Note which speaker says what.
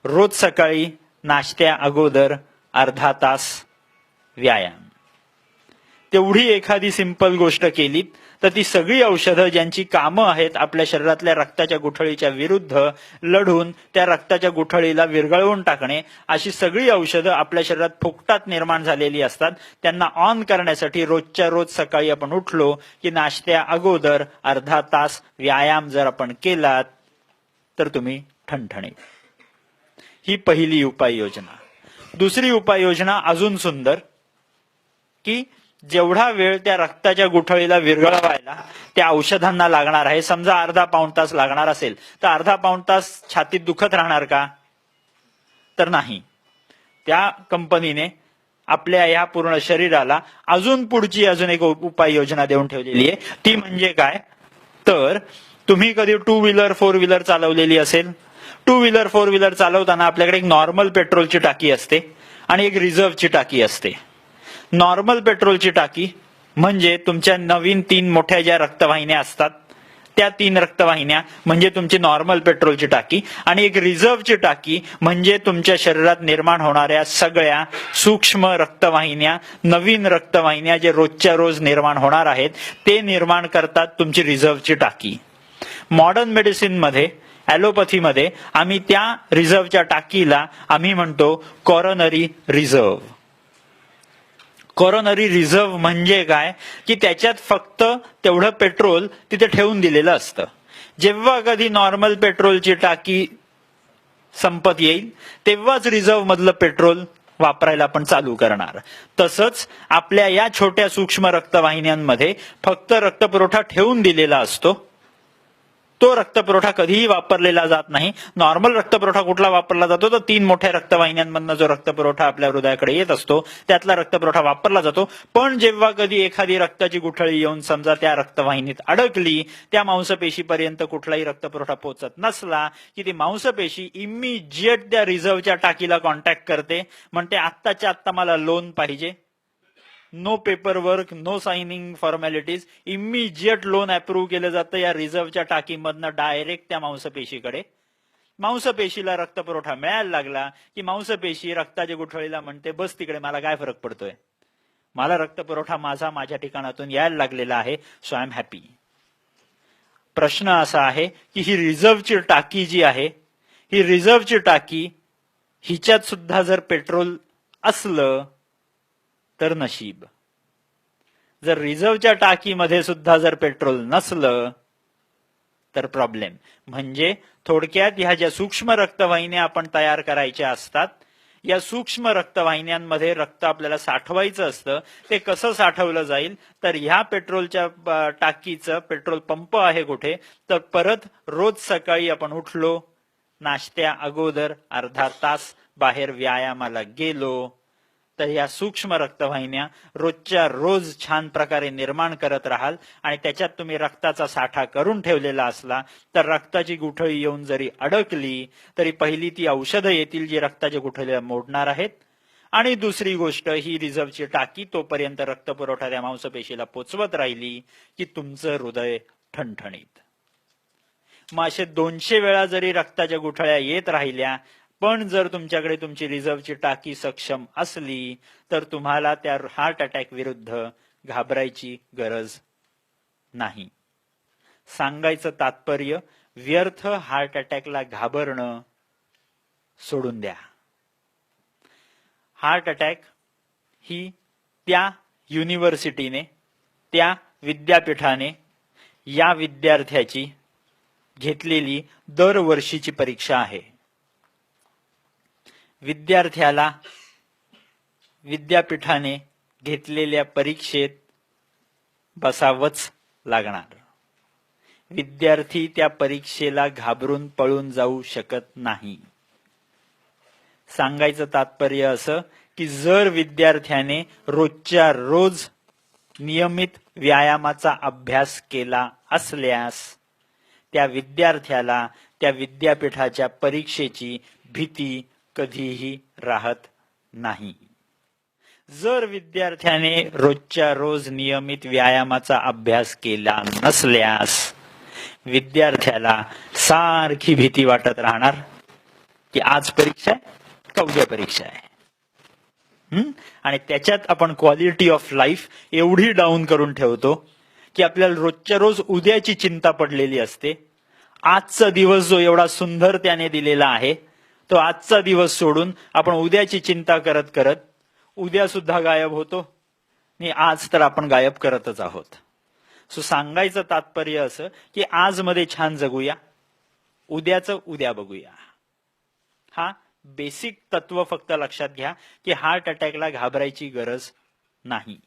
Speaker 1: रोज सकाळी नाश्त्या अगोदर अर्धा तास व्यायाम. तेवढी एखादी सिंपल गोष्ट केली तर ती सगळी औषधं ज्यांची कामं आहेत आपल्या शरीरातल्या रक्ताच्या गुठळीच्या विरुद्ध लढून त्या रक्ताच्या गुठळीला विरघळवून टाकणे, अशी सगळी औषधं आपल्या शरीरात फुकटात निर्माण झालेली असतात. त्यांना ऑन करण्यासाठी रोजच्या रोज सकाळी आपण उठलो की नाश्त्या अगोदर अर्धा तास व्यायाम जर आपण केलात तर तुम्ही ठणठणीत. ही पहिली उपाययोजना. दुसरी उपाययोजना अजून सुंदर, की जेवढा वेळ त्या रक्ताच्या गुठळीला विरघळवायला त्या औषधांना लागणार आहे, समजा अर्धा पाऊण तास लागणार असेल तर अर्धा पाऊण तास छातीत दुखत राहणार का? तर नाही. त्या कंपनीने आपल्या या पूर्ण शरीराला अजून एक उपाययोजना देऊन ठेवलेली आहे. ती म्हणजे काय, तर तुम्ही कधी टू व्हीलर फोर व्हीलर चालवलेली असेल. टू व्हीलर फोर व्हीलर चालवताना आपल्याकडे एक नॉर्मल पेट्रोलची टाकी असते आणि एक रिझर्व्हची टाकी असते. नॉर्मल पेट्रोलची टाकी म्हणजे तुमच्या नवीन 3 मोठ्या ज्या रक्तवाहिन्या असतात त्या 3 रक्तवाहिन्या म्हणजे तुमची नॉर्मल पेट्रोलची टाकी, आणि एक रिझर्व्हची टाकी म्हणजे तुमच्या शरीरात निर्माण होणाऱ्या सगळ्या सूक्ष्म रक्तवाहिन्या, नवीन रक्तवाहिन्या जे रोजच्या रोज निर्माण होणार आहेत ते निर्माण करतात तुमची रिझर्व्हची टाकी. मॉडर्न मेडिसिन मध्ये, ॲलोपॅथीमध्ये आम्ही त्या रिझर्व्हच्या टाकीला आम्ही म्हणतो कॉरोनरी रिझर्व्ह. कॉरोनरी रिझर्व्ह म्हणजे काय, की त्याच्यात फक्त तेवढं पेट्रोल तिथे ठेवून दिलेलं असतं. जेव्हा कधी नॉर्मल पेट्रोलची टाकी संपत येईल तेव्हाच रिझर्व्ह मधलं पेट्रोल वापरायला आपण चालू करणार. तसंच आपल्या या छोट्या सूक्ष्म रक्तवाहिन्यांमध्ये फक्त रक्तपुरवठा ठेवून दिलेला असतो. तो रक्तपुरवठा कधीही वापरलेला जात नाही. नॉर्मल रक्तपुरवठा कुठला वापरला जातो तर 3 मोठ्या रक्तवाहिन्यांमधनं जो रक्तपुरवठा आपल्या हृदयाकडे येत असतो त्यातला रक्तपुरवठा वापरला जातो. पण जेव्हा कधी एखादी रक्ताची गुठळी येऊन समजा त्या रक्तवाहिनीत अडकली, त्या मांसपेशीपर्यंत कुठलाही रक्तपुरवठा पोहोचत नसला की ती मांसपेशी इमिजिएट त्या रिझर्व्हच्या टाकीला कॉन्टॅक्ट करते, म्हणते आत्ताच्या आत्ता मला लोन पाहिजे. No paper work, no signing formalities, immediate loan approve केलं जातं या रिझर्व्हच्या टाकीमधनं डायरेक्ट त्या मांसपेशीकडे. मांसपेशीला रक्तपुरवठा मिळायला लागला की मांसपेशी रक्ताच्या गुठळीला म्हणते बस तिकडे, मला काय फरक पडतोय, मला रक्तपुरवठा माझ्या ठिकाणातून यायला लागलेला आहे, सो आय एम हॅपी. प्रश्न असा आहे की ही रिझर्व्हची टाकी जी आहे, ही रिझर्व्हची टाकी हिच्यात सुद्धा जर पेट्रोल असलं तर नशीब. जर रिझर्व्हच्या टाकीमध्ये सुद्धा जर पेट्रोल नसलं तर प्रॉब्लेम. म्हणजे थोडक्यात ह्या ज्या सूक्ष्म रक्तवाहिन्या आपण तयार करायच्या असतात, या सूक्ष्म रक्तवाहिन्यांमध्ये रक्त आपल्याला साठवायचं असतं. ते कसं साठवलं जाईल तर ह्या पेट्रोलच्या टाकीचं पेट्रोल पंप आहे कुठे, तर परत रोज सकाळी आपण उठलो, नाश्त्या अगोदर अर्धा तास बाहेर व्यायामाला गेलो तर या सूक्ष्म रक्तवाहिन्या रोजच्या रोज छान प्रकारे निर्माण करत राहाल. आणि त्याच्यात तुम्ही रक्ताचा साठा करून ठेवलेला असला तर रक्ताची गुठळी येऊन जरी अडकली तरी पहिली ती औषधं येतील जी रक्ताच्या गुठळीला मोडणार आहेत, आणि दुसरी गोष्ट ही रिझर्व्हची टाकी तोपर्यंत रक्तपुरवठा त्या मांसपेशीला पोचवत राहिली की तुमचं हृदय ठणठणीत. मग असे 200 वेळा जरी रक्ताच्या गुठळ्या येत राहिल्या, पण जर तुमच्याकडे तुमची रिझर्व्हची टाकी सक्षम असली तर तुम्हाला त्या हार्ट अटॅक विरुद्ध घाबरायची गरज नाही. सांगायचं तात्पर्य, व्यर्थ हार्ट अटॅकला घाबरणं सोडून द्या. हार्ट अटॅक ही त्या युनिव्हर्सिटीने, त्या विद्यापीठाने या विद्यार्थ्याची घेतलेली दरवर्षीची परीक्षा आहे. विद्यार्थ्याला विद्यापीठाने घेतलेल्या परीक्षेत बसावंच लागणार. विद्यार्थी त्या परीक्षेला घाबरून पळून जाऊ शकत नाही. सांगायचं तात्पर्य असं की जर विद्यार्थ्याने रोजच्या रोज नियमित व्यायामाचा अभ्यास केला असल्यास त्या विद्यार्थ्याला त्या विद्यापीठाच्या परीक्षेची भीती कधीही राहत नाही. जर विद्यार्थ्याने रोजच्या रोज नियमित व्यायामाचा अभ्यास केला नसल्यास विद्यार्थ्याला सारखी भीती वाटत राहणार की आज परीक्षा आहे का उद्या परीक्षा आहे. आणि त्याच्यात आपण क्वालिटी ऑफ लाईफ एवढी डाऊन करून ठेवतो की आपल्याला रोजच्या रोज उद्याची चिंता पडलेली असते. आजचा दिवस जो एवढा सुंदर त्याने दिलेला आहे, तो आजचा दिवस सोडून आपण उद्याची चिंता करत करत उद्या सुद्धा गायब होतो आणि आज तर आपण गायब करतच आहोत. सो सांगायचं तात्पर्य असं की आज मध्ये छान जगूया, उद्याचं उद्या बघूया. हा बेसिक तत्व फक्त लक्षात घ्या की हार्ट अटॅकला घाबरायची गरज नाही.